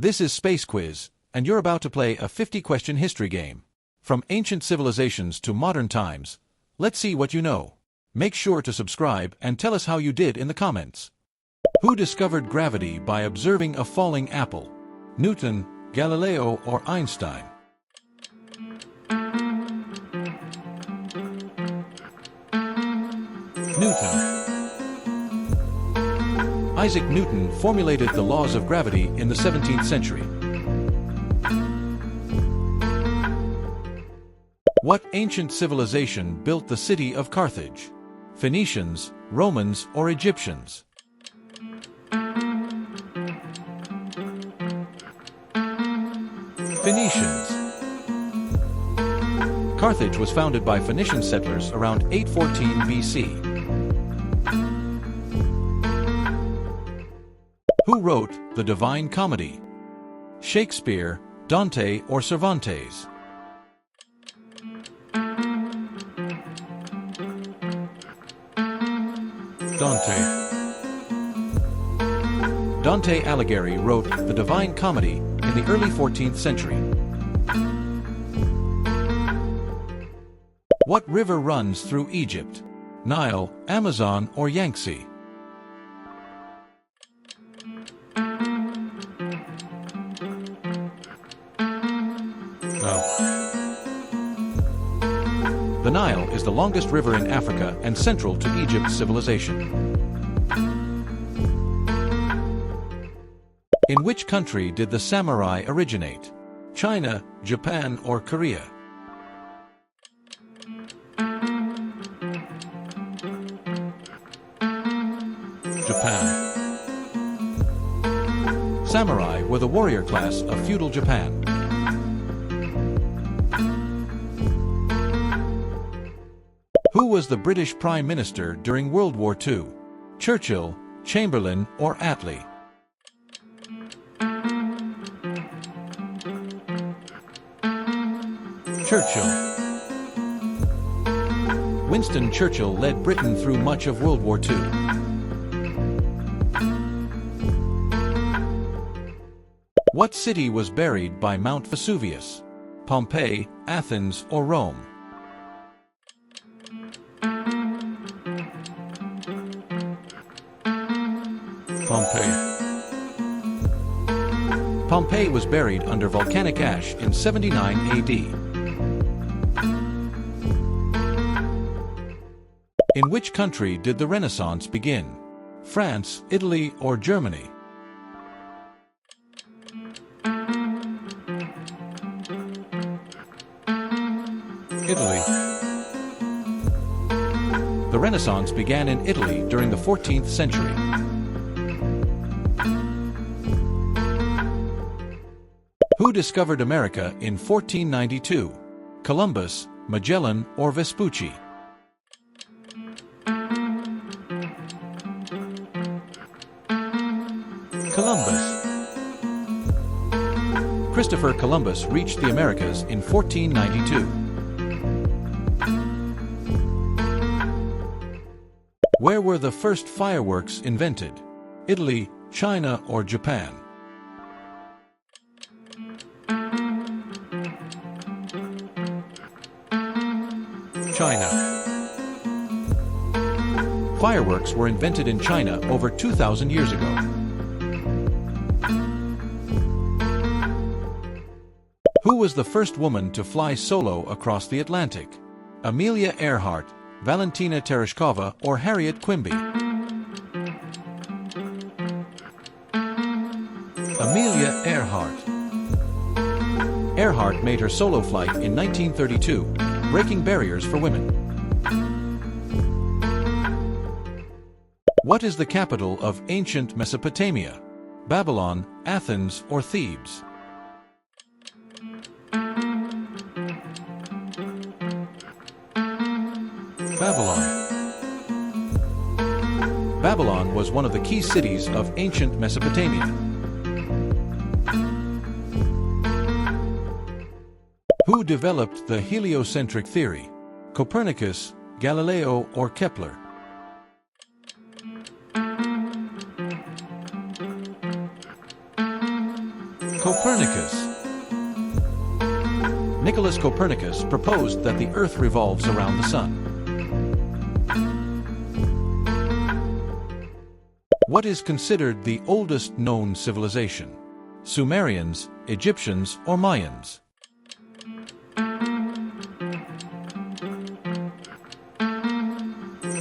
This is Space Quiz, and you're about to play a 50-question history game. From ancient civilizations to modern times, let's see what you know. Make sure to subscribe and tell us how you did in the comments. Who discovered gravity by observing a falling apple? Newton, Galileo, or Einstein? Newton. Isaac Newton formulated the laws of gravity in the 17th century. What ancient civilization built the city of Carthage? Phoenicians, Romans, or Egyptians? Phoenicians. Carthage was founded by Phoenician settlers around 814 BC. Who wrote the Divine Comedy? Shakespeare, Dante, or Cervantes? Dante. Dante Alighieri wrote the Divine Comedy in the early 14th century. What river runs through Egypt? Nile, Amazon, or Yangtze? The Nile is the longest river in Africa and central to Egypt's civilization. In which country did the samurai originate? China, Japan, or Korea? Japan. Samurai were the warrior class of feudal Japan. Who was the British Prime Minister during World War II? Churchill, Chamberlain, or Attlee? Churchill. Winston Churchill led Britain through much of World War II. What city was buried by Mount Vesuvius? Pompeii, Athens, or Rome? Pompeii. Pompeii was buried under volcanic ash in 79 AD. In which country did the Renaissance begin? France, Italy, or Germany? Italy. The Renaissance began in Italy during the 14th century. Who discovered America in 1492? Columbus, Magellan, or Vespucci? Columbus. Christopher Columbus reached the Americas in 1492. Where were the first fireworks invented? Italy, China, or Japan? China. Fireworks were invented in China over 2,000 years ago. Who was the first woman to fly solo across the Atlantic? Amelia Earhart, Valentina Tereshkova, or Harriet Quimby? Amelia Earhart. Earhart made her solo flight in 1932, breaking barriers for women. What is the capital of ancient Mesopotamia? Babylon, Athens, or Thebes? Babylon. Babylon was one of the key cities of ancient Mesopotamia. Who developed the heliocentric theory? Copernicus, Galileo, or Kepler? Copernicus. Nicholas Copernicus proposed that the Earth revolves around the Sun. What is considered the oldest known civilization? Sumerians, Egyptians, or Mayans?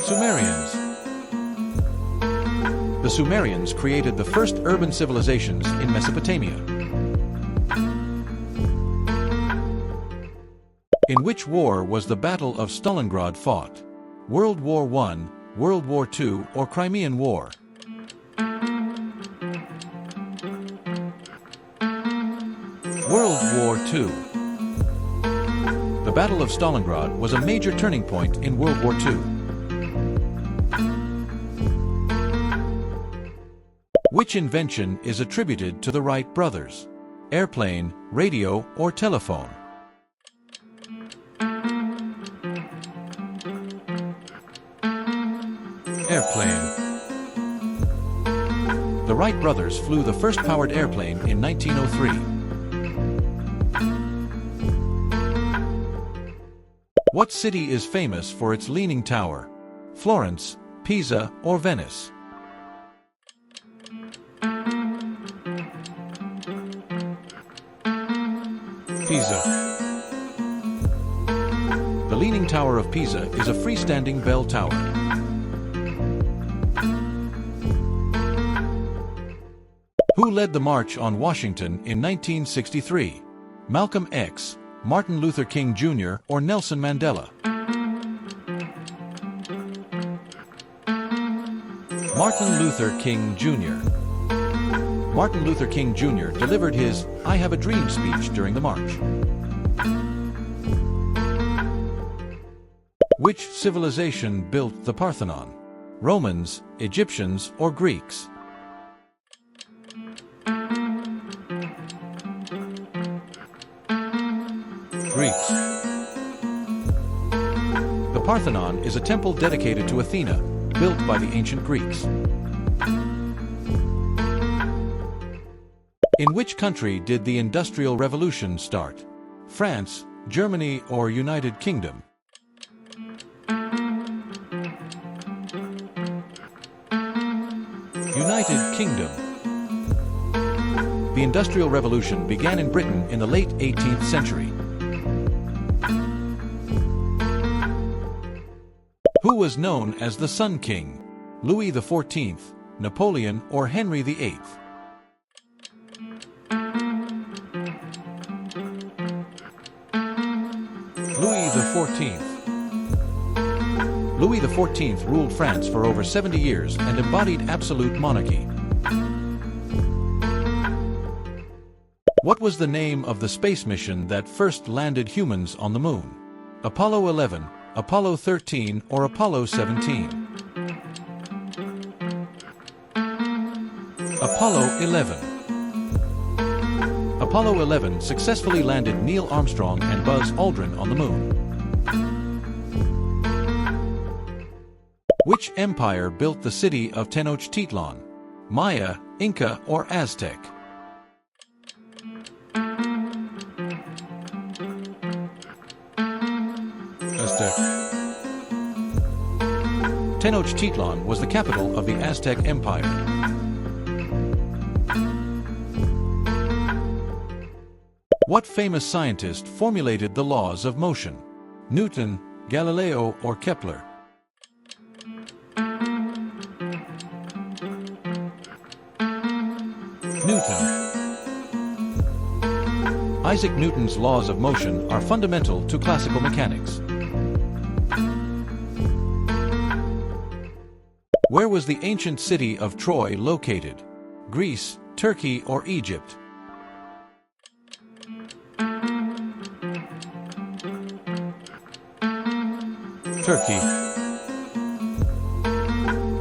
Sumerians. The Sumerians created the first urban civilizations in Mesopotamia. In which war was the Battle of Stalingrad fought? World War I, World War II, or Crimean War? World War II. The Battle of Stalingrad was a major turning point in World War II. Which invention is attributed to the Wright brothers? Airplane, radio, or telephone? Airplane. The Wright brothers flew the first powered airplane in 1903. What city is famous for its Leaning Tower? Florence, Pisa, or Venice? Pisa. The Leaning Tower of Pisa is a freestanding bell tower. Who led the March on Washington in 1963? Malcolm X, Martin Luther King Jr., or Nelson Mandela? Martin Luther King Jr. Martin Luther King Jr. delivered his "I Have a Dream" speech during the march. Which civilization built the Parthenon? Romans, Egyptians, or Greeks? Greeks. The Parthenon is a temple dedicated to Athena, built by the ancient Greeks. In which country did the Industrial Revolution start? France, Germany, or United Kingdom? United Kingdom. The Industrial Revolution began in Britain in the late 18th century. Who was known as the Sun King? Louis XIV, Napoleon, or Henry VIII? Louis XIV. Louis XIV ruled France for over 70 years and embodied absolute monarchy. What was the name of the space mission that first landed humans on the Moon? Apollo 11, Apollo 13, or Apollo 17? Apollo 11. Apollo 11 successfully landed Neil Armstrong and Buzz Aldrin on the Moon. Which empire built the city of Tenochtitlan? Maya, Inca, or Aztec? Aztec. Tenochtitlan was the capital of the Aztec Empire. What famous scientist formulated the laws of motion? Newton, Galileo, or Kepler? Newton. Isaac Newton's laws of motion are fundamental to classical mechanics. Where was the ancient city of Troy located? Greece, Turkey, or Egypt? Turkey.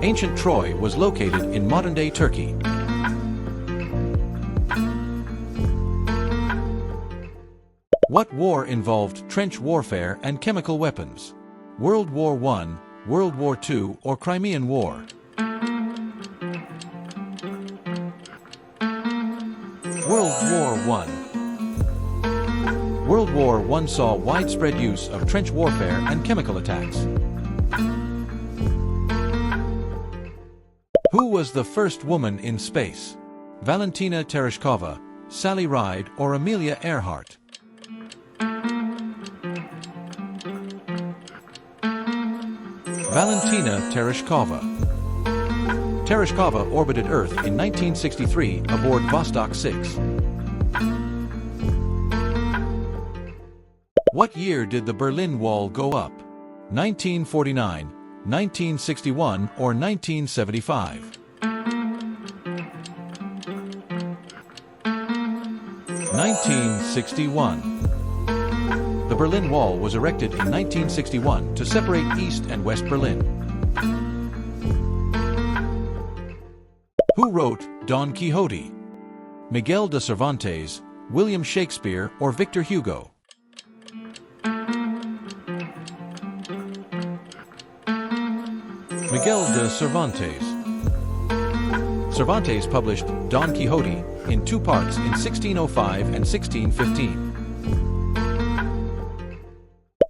Ancient Troy was located in modern-day Turkey. What war involved trench warfare and chemical weapons? World War I, World War II, or Crimean War? World War I. World War I saw widespread use of trench warfare and chemical attacks. Who was the first woman in space? Valentina Tereshkova, Sally Ride, or Amelia Earhart? Valentina Tereshkova. Tereshkova orbited Earth in 1963 aboard Vostok 6. What year did the Berlin Wall go up? 1949, 1961, or 1975? 1961. The Berlin Wall was erected in 1961 to separate East and West Berlin. Who wrote Don Quixote? Miguel de Cervantes, William Shakespeare, or Victor Hugo? Miguel de Cervantes. Cervantes published Don Quixote in 2 parts in 1605 and 1615.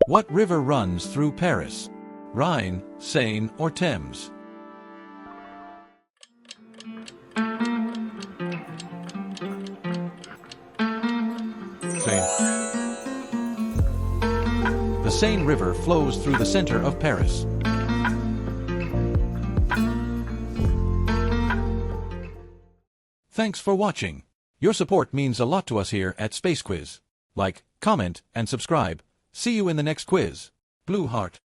What river runs through Paris? Rhine, Seine, or Thames? Seine. The Seine River flows through the center of Paris. Thanks for watching. Your support means a lot to us here at Space Quiz. Like, comment, and subscribe. See you in the next quiz. Blue Heart.